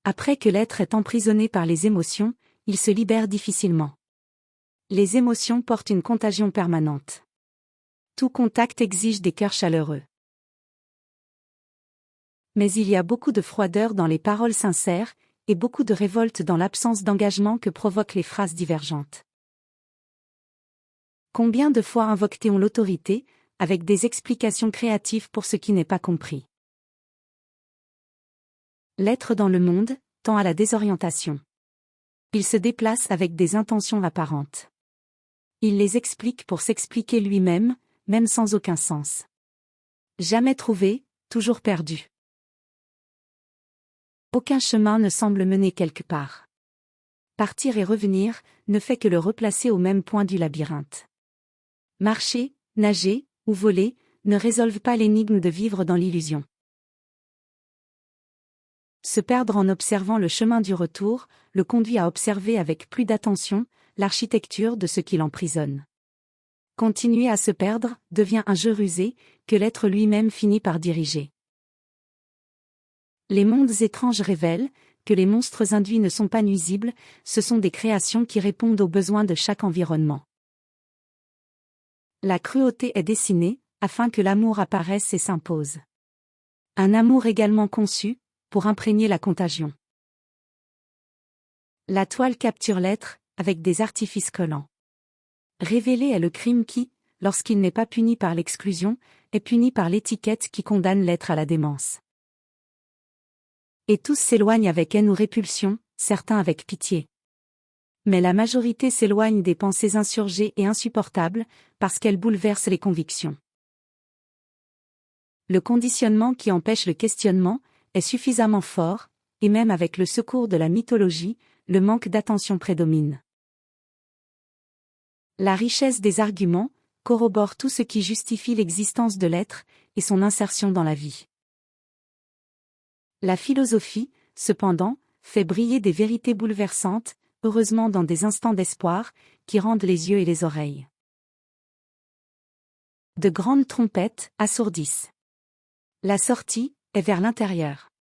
Après que l'être est emprisonné par les émotions, il se libère difficilement. Les émotions portent une contagion permanente. Tout contact exige des cœurs chaleureux. Mais il y a beaucoup de froideur dans les paroles sincères, et beaucoup de révolte dans l'absence d'engagement que provoquent les phrases divergentes. Combien de fois invoque-t-on l'autorité, avec des explications créatives pour ce qui n'est pas compris? L'être dans le monde tend à la désorientation. Il se déplace avec des intentions apparentes. Il les explique pour s'expliquer lui-même, même sans aucun sens. Jamais trouvé, toujours perdu. Aucun chemin ne semble mener quelque part. Partir et revenir ne fait que le replacer au même point du labyrinthe. Marcher, nager, ou voler, ne résolvent pas l'énigme de vivre dans l'illusion. Se perdre en observant le chemin du retour, le conduit à observer avec plus d'attention l'architecture de ce qui l'emprisonne. Continuer à se perdre devient un jeu rusé, que l'être lui-même finit par diriger. Les mondes étranges révèlent que les monstres induits ne sont pas nuisibles, ce sont des créations qui répondent aux besoins de chaque environnement. La cruauté est dessinée, afin que l'amour apparaisse et s'impose. Un amour également conçu, pour imprégner la contagion. La toile capture l'être, avec des artifices collants. Révéler est le crime qui, lorsqu'il n'est pas puni par l'exclusion, est puni par l'étiquette qui condamne l'être à la démence. Et tous s'éloignent avec haine ou répulsion, certains avec pitié. Mais la majorité s'éloigne des pensées insurgées et insupportables, parce qu'elles bouleversent les convictions. Le conditionnement qui empêche le questionnement est suffisamment fort, et même avec le secours de la mythologie, le manque d'attention prédomine. La richesse des arguments corrobore tout ce qui justifie l'existence de l'être et son insertion dans la vie. La philosophie, cependant, fait briller des vérités bouleversantes, heureusement dans des instants d'espoir, qui rendent les yeux et les oreilles. De grandes trompettes assourdissent. La sortie est vers l'intérieur.